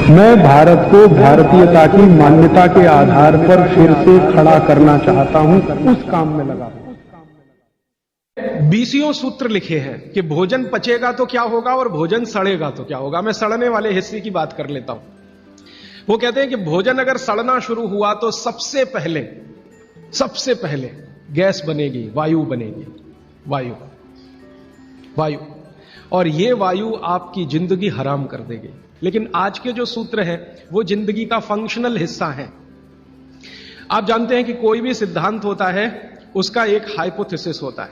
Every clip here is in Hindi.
मैं भारत को भारतीयता की मान्यता के आधार पर फिर से खड़ा करना चाहता हूं, उस काम में लगा हूं। 20 सूत्र लिखे हैं कि भोजन पचेगा तो क्या होगा और भोजन सड़ेगा तो क्या होगा। मैं सड़ने वाले हिस्से की बात कर लेता हूं। वो कहते हैं कि भोजन अगर सड़ना शुरू हुआ तो सबसे पहले गैस बनेगी, वायु बनेगी, वायु, और ये वायु आपकी जिंदगी हराम कर देगी। लेकिन आज के जो सूत्र हैं वो जिंदगी का फंक्शनल हिस्सा है। आप जानते हैं कि कोई भी सिद्धांत होता है उसका एक हाइपोथेसिस होता है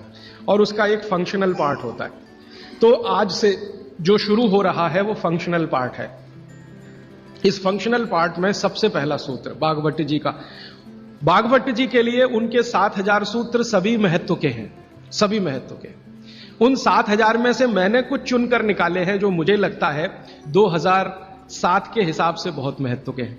और उसका एक फंक्शनल पार्ट होता है। तो आज से जो शुरू हो रहा है वो फंक्शनल पार्ट है। इस फंक्शनल पार्ट में सबसे पहला सूत्र बागभट्ट जी का। बागभट्ट जी के लिए उनके 7000 सूत्र सभी महत्व के हैं, सभी महत्व के। उन 7000 में से मैंने कुछ चुनकर निकाले हैं जो मुझे लगता है 2007 के हिसाब से बहुत महत्व के हैं।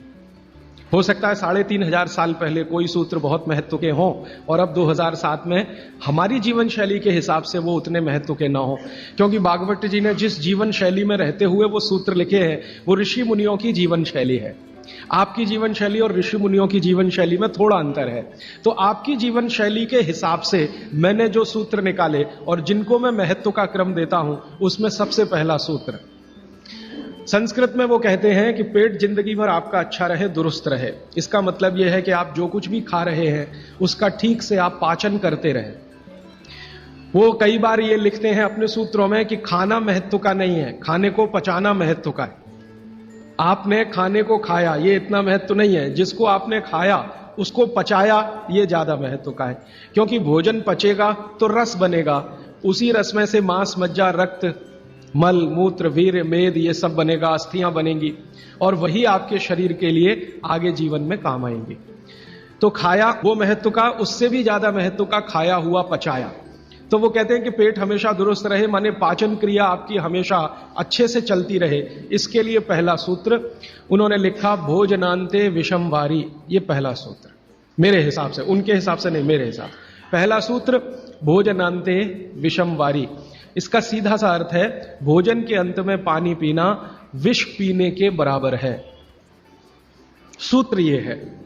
हो सकता है 3500 साल पहले कोई सूत्र बहुत महत्व के हों और अब 2007 में हमारी जीवन शैली के हिसाब से वो उतने महत्व के ना हो, क्योंकि बागभट्ट जी ने जिस जीवन शैली में रहते हुए वो सूत्र लिखे हैं वो ऋषि मुनियों की जीवन शैली है। आपकी जीवन शैली और ऋषि मुनियों की जीवन शैली में थोड़ा अंतर है। तो आपकी जीवन शैली के हिसाब से मैंने जो सूत्र निकाले और जिनको मैं महत्व का क्रम देता हूं उसमें सबसे पहला सूत्र, संस्कृत में वो कहते हैं कि पेट जिंदगी भर आपका अच्छा रहे, दुरुस्त रहे। इसका मतलब यह है कि आप जो कुछ भी खा रहे हैं उसका ठीक से आप पाचन करते रहे। वो कई बार ये लिखते हैं अपने सूत्रों में कि खाना महत्व का नहीं है, खाने को पचाना महत्व का है। आपने खाने को खाया ये इतना महत्व नहीं है, जिसको आपने खाया उसको पचाया ये ज्यादा महत्व का है। क्योंकि भोजन पचेगा तो रस बनेगा, उसी रस में से मांस, मज्जा, रक्त, मल, मूत्र, वीर्य, मेद ये सब बनेगा, अस्थियां बनेंगी और वही आपके शरीर के लिए आगे जीवन में काम आएंगी। तो खाया वो महत्व का, उससे भी ज्यादा महत्व का खाया हुआ पचाया। तो वो कहते हैं कि पेट हमेशा दुरुस्त रहे, माने पाचन क्रिया आपकी हमेशा अच्छे से चलती रहे। इसके लिए पहला सूत्र उन्होंने लिखा भोजनांते विषम वारी। ये पहला सूत्र मेरे हिसाब से, उनके हिसाब से नहीं, मेरे हिसाब से पहला सूत्र भोजनांते विषम वारी। इसका सीधा सा अर्थ है भोजन के अंत में पानी पीना विष पीने के बराबर है। सूत्र यह है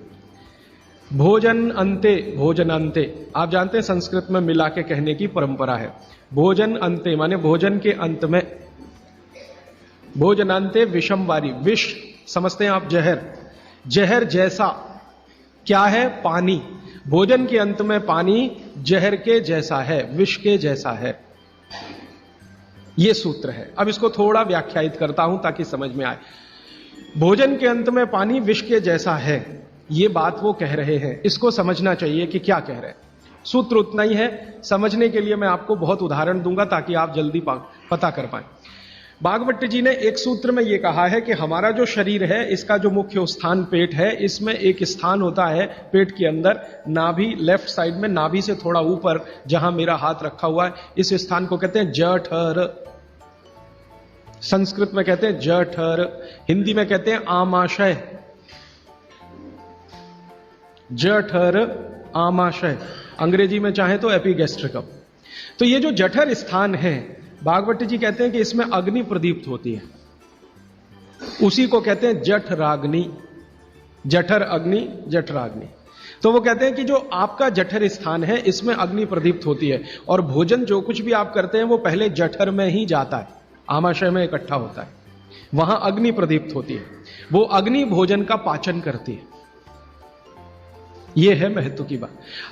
भोजन अंते, भोजनांते। आप जानते हैं संस्कृत में मिला के कहने की परंपरा है। भोजन अंते माने भोजन के अंत में, भोजनांते विषम वारी। विष समझते हैं आप, जहर, जहर जैसा क्या है? पानी। भोजन के अंत में पानी जहर के जैसा है, विष के जैसा है। यह सूत्र है। अब इसको थोड़ा व्याख्यायित करता हूं ताकि समझ में आए। भोजन के अंत में पानी विष के जैसा है, ये बात वो कह रहे हैं। इसको समझना चाहिए कि क्या कह रहे हैं। सूत्र उतना ही है, समझने के लिए मैं आपको बहुत उदाहरण दूंगा ताकि आप जल्दी पता कर पाए। बागभट्ट जी ने एक सूत्र में यह कहा है कि हमारा जो शरीर है इसका जो मुख्य स्थान पेट है, इसमें एक स्थान होता है पेट के अंदर, नाभि, लेफ्ट साइड में, नाभि से थोड़ा ऊपर जहां मेरा हाथ रखा हुआ है, इस स्थान को कहते हैं जठर। संस्कृत में कहते हैं जठर, हिंदी में कहते हैं आमाशय। जठर, आमाशय, अंग्रेजी में चाहे तो एपिगैस्ट्रिकम। तो ये जो जठर स्थान है, बागभट्ट जी कहते हैं कि इसमें अग्नि प्रदीप्त होती है, उसी को कहते हैं जठराग्नि। जठर अग्नि, जठराग्नि। तो वो कहते हैं कि जो आपका जठर स्थान है इसमें अग्नि प्रदीप्त होती है और भोजन जो कुछ भी आप करते हैं वो पहले जठर में ही जाता है, आमाशय में इकट्ठा होता है, वहां अग्नि प्रदीप्त होती है। वो अग्नि भोजन का पाचन करती है। यह है महत्व की बात।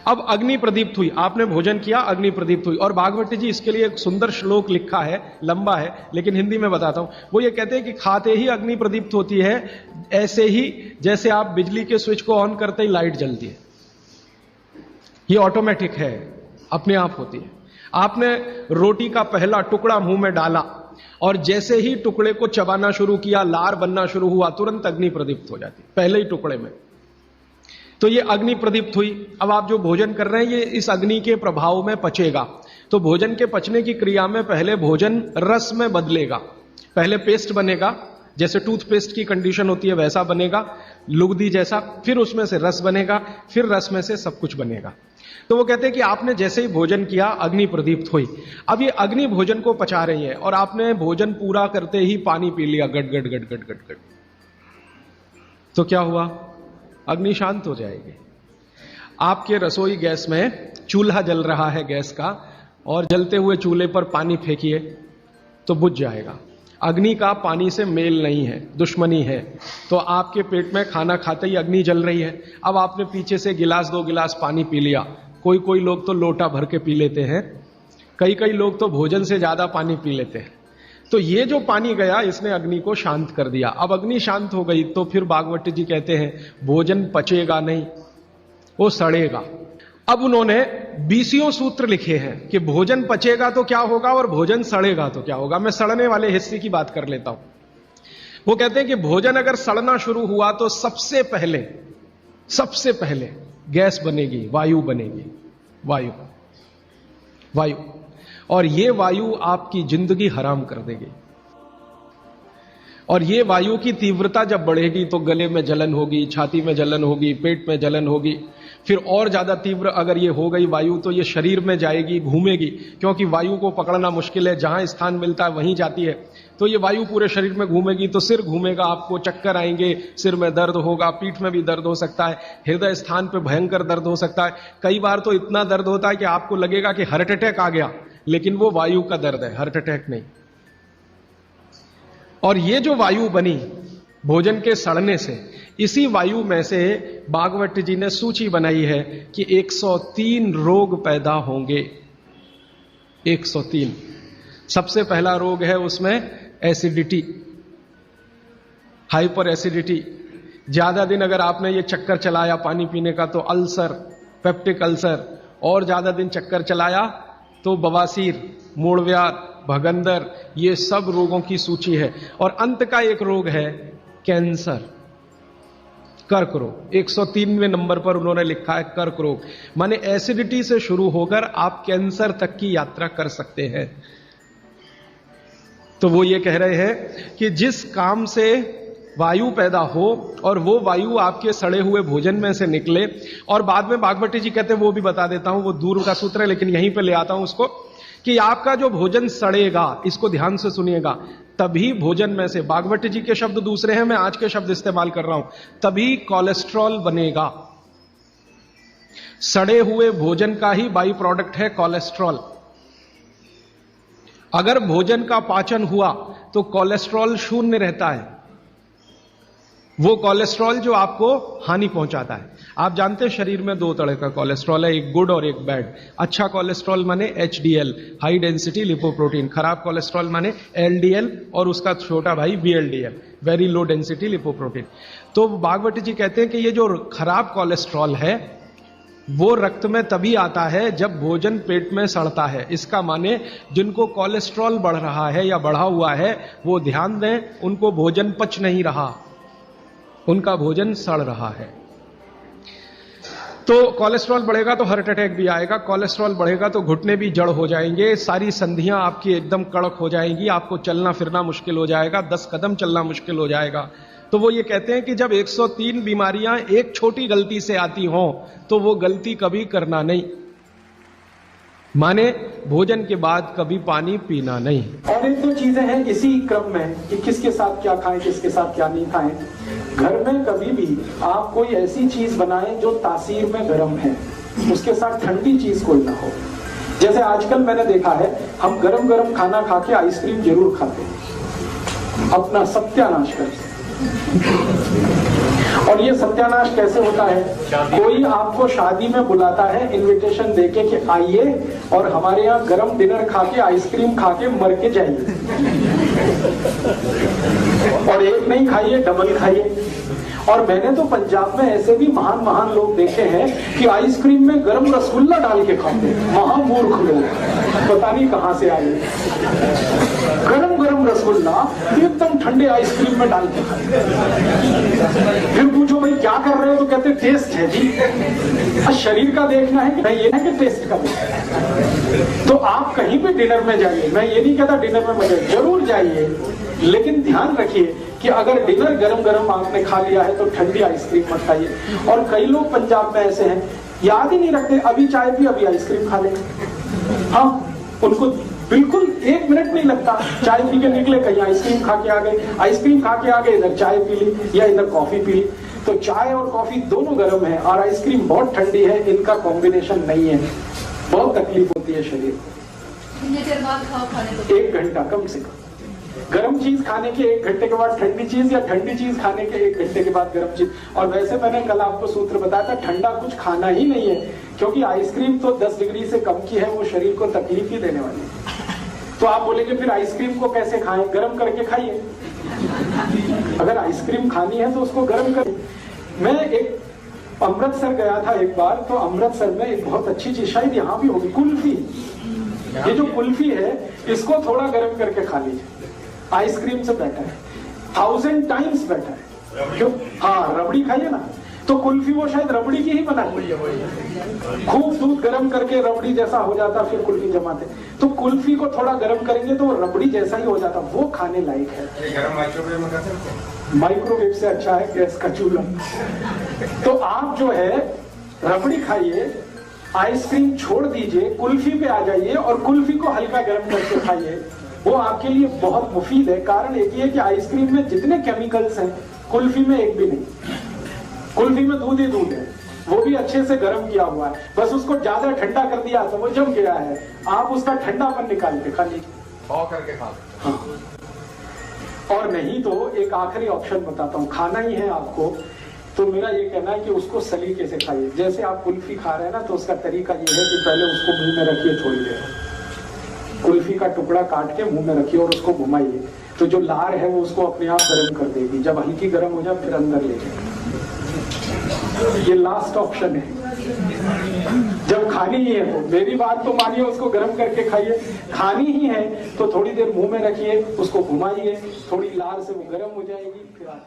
अब अग्नि प्रदीप्त हुई, आपने भोजन किया, अग्नि प्रदीप्त हुई। और बागभट्ट जी इसके लिए एक सुंदर श्लोक लिखा है, लंबा है लेकिन हिंदी में बताता हूं। वो ये कहते हैं कि खाते ही अग्नि प्रदीप्त होती है, ऐसे ही जैसे आप बिजली के स्विच को ऑन करते ही लाइट जलती है। ये ऑटोमेटिक है, अपने आप होती है। आपने रोटी का पहला टुकड़ा मुंह में डाला और जैसे ही टुकड़े को चबाना शुरू किया, लार बनना शुरू हुआ, तुरंत अग्नि प्रदीप्त हो जाती, पहले ही टुकड़े में। तो ये अग्नि प्रदीप्त हुई। अब आप जो भोजन कर रहे हैं ये इस अग्नि के प्रभाव में पचेगा। तो भोजन के पचने की क्रिया में पहले भोजन रस में बदलेगा। पहले पेस्ट बनेगा, जैसे टूथपेस्ट की कंडीशन होती है वैसा बनेगा, लुगदी जैसा। फिर उसमें से रस बनेगा, फिर रस में से सब कुछ बनेगा। तो वो कहते हैं कि आपने जैसे ही भोजन किया अग्नि प्रदीप्त हुई। अब ये अग्नि भोजन को पचा रही है और आपने भोजन पूरा करते ही पानी पी लिया, गट गट गट गट गट गट। तो क्या हुआ? अग्नि शांत हो जाएगी। आपके रसोई गैस में चूल्हा जल रहा है गैस का, और जलते हुए चूल्हे पर पानी फेंकिए तो बुझ जाएगा। अग्नि का पानी से मेल नहीं है, दुश्मनी है। तो आपके पेट में खाना खाते ही अग्नि जल रही है। अब आपने पीछे से गिलास 2 गिलास पानी पी लिया, कोई लोग तो लोटा भर के पी लेते हैं, कई लोग तो भोजन से ज्यादा पानी पी लेते हैं। तो ये जो पानी गया, इसने अग्नि को शांत कर दिया। अब अग्नि शांत हो गई तो फिर भागवत जी कहते हैं भोजन पचेगा नहीं, वो सड़ेगा। अब उन्होंने 20 सूत्र लिखे हैं कि भोजन पचेगा तो क्या होगा और भोजन सड़ेगा तो क्या होगा। मैं सड़ने वाले हिस्से की बात कर लेता हूं। वो कहते हैं कि भोजन अगर सड़ना शुरू हुआ तो सबसे पहले गैस बनेगी, वायु बनेगी, वायु। और ये वायु आपकी जिंदगी हराम कर देगी। और ये वायु की तीव्रता जब बढ़ेगी तो गले में जलन होगी, छाती में जलन होगी, पेट में जलन होगी। फिर और ज्यादा तीव्र अगर ये हो गई वायु तो ये शरीर में जाएगी, घूमेगी, क्योंकि वायु को पकड़ना मुश्किल है, जहां स्थान मिलता है वहीं जाती है। तो ये वायु पूरे शरीर में घूमेगी तो सिर घूमेगा, आपको चक्कर आएंगे, सिर में दर्द होगा, पीठ में भी दर्द हो सकता है, हृदय स्थान पे भयंकर दर्द हो सकता है। कई बार तो इतना दर्द होता है कि आपको लगेगा कि हार्ट अटैक आ गया, लेकिन वो वायु का दर्द है, हार्ट अटैक नहीं। और ये जो वायु बनी भोजन के सड़ने से, इसी वायु में से भागवत जी ने सूची बनाई है कि 103 रोग पैदा होंगे। 103। सबसे पहला रोग है उसमें एसिडिटी, हाइपर एसिडिटी। ज्यादा दिन अगर आपने ये चक्कर चलाया पानी पीने का तो अल्सर, पेप्टिक अल्सर, और ज्यादा दिन चक्कर चलाया तो बवासीर, मूढ़व्याध, भगंदर, ये सब रोगों की सूची है। और अंत का एक रोग है कैंसर, कर्क रोग। 103वें नंबर पर उन्होंने लिखा है कर्क रोग। माने एसिडिटी से शुरू होकर आप कैंसर तक की यात्रा कर सकते हैं। तो वो ये कह रहे हैं कि जिस काम से वायु पैदा हो और वो वायु आपके सड़े हुए भोजन में से निकले, और बाद में भागवती जी कहते हैं, वो भी बता देता हूं, वो दूर का सूत्र है लेकिन यहीं पे ले आता हूं उसको, कि आपका जो भोजन सड़ेगा, इसको ध्यान से सुनिएगा, तभी भोजन में से, भागवती जी के शब्द दूसरे हैं, मैं आज के शब्द इस्तेमाल कर रहा हूं, तभी कोलेस्ट्रॉल बनेगा। सड़े हुए भोजन का ही बाई प्रोडक्ट है कोलेस्ट्रॉल। अगर भोजन का पाचन हुआ तो कोलेस्ट्रॉल शून्य रहता है, वो कोलेस्ट्रॉल जो आपको हानि पहुंचाता है। आप जानते हैं शरीर में 2 तरह का कोलेस्ट्रॉल है, एक गुड और एक बैड। अच्छा कोलेस्ट्रॉल माने HDL, हाई डेंसिटी लिपोप्रोटीन। खराब कोलेस्ट्रॉल माने LDL और उसका छोटा भाई VLDL, very low density lipoprotein. तो भागवती जी कहते हैं कि ये जो खराब कोलेस्ट्रॉल है वो रक्त में तभी आता है जब भोजन पेट में सड़ता है। इसका माने जिनको कोलेस्ट्रॉल बढ़ रहा है या बढ़ा हुआ है वो ध्यान दें, उनको भोजन पच नहीं रहा, उनका भोजन सड़ रहा है। तो कोलेस्ट्रॉल बढ़ेगा तो हार्ट अटैक भी आएगा, कोलेस्ट्रॉल बढ़ेगा तो घुटने भी जड़ हो जाएंगे, सारी संधियां आपकी एकदम कड़क हो जाएंगी, आपको चलना फिरना मुश्किल हो जाएगा, 10 कदम चलना मुश्किल हो जाएगा। तो वो ये कहते हैं कि जब 103 बीमारियां एक छोटी गलती से आती हों तो वो गलती कभी करना नहीं, माने भोजन के बाद कभी पानी पीना नहीं। और 1-2 चीजें हैं इसी क्रम में कि किसके साथ क्या खाएं, किसके साथ क्या नहीं खाएं। घर में कभी भी आप कोई ऐसी चीज बनाएं जो तासीर में गर्म है, उसके साथ ठंडी चीज कोई ना हो। जैसे आजकल मैंने देखा है, हम गरम गरम खाना खा के आइसक्रीम जरूर खाते हैं, अपना सत्यानाश करते। और ये सत्यानाश कैसे होता है? कोई आपको शादी में बुलाता है इनविटेशन देके कि आइए और हमारे यहाँ गरम डिनर खा के आइसक्रीम खा के मर के जाइए, और एक नहीं खाइए, डबल खाइए। और मैंने तो पंजाब में ऐसे भी महान महान लोग देखे हैं कि आइसक्रीम में गरम रसगुल्ला डाल के खाते हैं। महामूर्ख लोग, पता नहीं कहां से आए। गरम गरम रसगुल्ला एकदम ठंडे आइसक्रीम में डाल के खाते। फिर पूछो भाई क्या कर रहे हो, तो कहते टेस्ट है जी। शरीर का देखना है कि नहीं, ये है कि टेस्ट का देखना है। तो आप कहीं भी डिनर में जाइए, मैं ये नहीं कहता डिनर में मजे, जरूर जाइए, लेकिन ध्यान रखिए कि अगर डिनर गरम गरम आपने खा लिया है तो ठंडी आइसक्रीम मत खाइए। और कई लोग पंजाब में ऐसे हैं, याद ही नहीं रखते, अभी चाय पी अभी आइसक्रीम खा ले। हाँ, उनको बिल्कुल 1 मिनट नहीं लगता, चाय पी के निकले कहीं आइसक्रीम खा के आ गए, आइसक्रीम खा के आ गए, इधर चाय पी ली या इधर कॉफी पी ली। तो चाय और कॉफी दोनों गर्म है और आइसक्रीम बहुत ठंडी है, इनका कॉम्बिनेशन नहीं है, बहुत तकलीफ होती है शरीर को। कितनी देर बाद खाओ खाने को? 1 घंटा कम से कम। गर्म चीज खाने के 1 घंटे के बाद ठंडी चीज, या ठंडी चीज खाने के 1 घंटे के बाद गर्म चीज। और वैसे मैंने कल आपको सूत्र बताया था, ठंडा कुछ खाना ही नहीं है, क्योंकि आइसक्रीम तो 10 डिग्री से कम की है, वो शरीर को तकलीफ ही देने वाली है। तो आप बोलेंगे फिर आइसक्रीम को कैसे खाएं? गर्म करके खाइए। अगर आइसक्रीम खानी है तो उसको गर्म करें। मैं एक अमृतसर गया था एक बार, तो अमृतसर में एक बहुत अच्छी चीज, शायद यहाँ भी होगी, कुल्फी। ये जो कुल्फी है इसको थोड़ा गर्म करके खा लीजिए, आइसक्रीम से बेटर है, 1000 टाइम्स बेटर है। क्यों? हाँ, रबड़ी खाइए ना, तो कुल्फी वो शायद रबड़ी की ही बनाई, खूब दूध गर्म करके रबड़ी जैसा हो जाता, फिर कुल्फी जमाते। तो कुल्फी को थोड़ा गर्म करेंगे तो वो रबड़ी जैसा ही हो जाता, वो खाने लायक है। माइक्रोवेव से अच्छा है गैस का चूल्हा। तो आप जो है रबड़ी खाइए, आइसक्रीम छोड़ दीजिए, कुल्फी पे आ जाइए और कुल्फी को हल्का गर्म करके खाइए, वो आपके लिए बहुत मुफीद है। कारण एक ही है कि आइसक्रीम में जितने केमिकल्स हैं कुल्फी में एक भी नहीं। कुल्फी में दूध ही दूध है, वो भी अच्छे से गर्म किया हुआ है, बस उसको ज्यादा ठंडा कर दिया तो वो जम गया है। आप उसका ठंडापन निकाल के खा लीजिए करके खा। हाँ। और नहीं तो एक आखिरी ऑप्शन बताता हूँ, खाना ही है आपको, तो मेरा ये कहना है कि उसको सलीके से खाइए। जैसे आप कुल्फी खा रहे हैं ना, तो उसका तरीका ये है कि पहले उसको मुंह में रखिए थोड़ी देर, कुल्फी का टुकड़ा काट के मुंह में रखिए और उसको घुमाइए, तो जो लार है वो उसको अपने आप गर्म कर देगी। जब हल्की गर्म हो जाए फिर अंदर ले जाए। ये लास्ट ऑप्शन है। जब खानी ही है तो मेरी बात तो मानिए, उसको गर्म करके खाइए। खानी ही है तो थोड़ी देर मुंह में रखिए, उसको घुमाइए, थोड़ी लार से वो गर्म हो जाएगी, फिर आप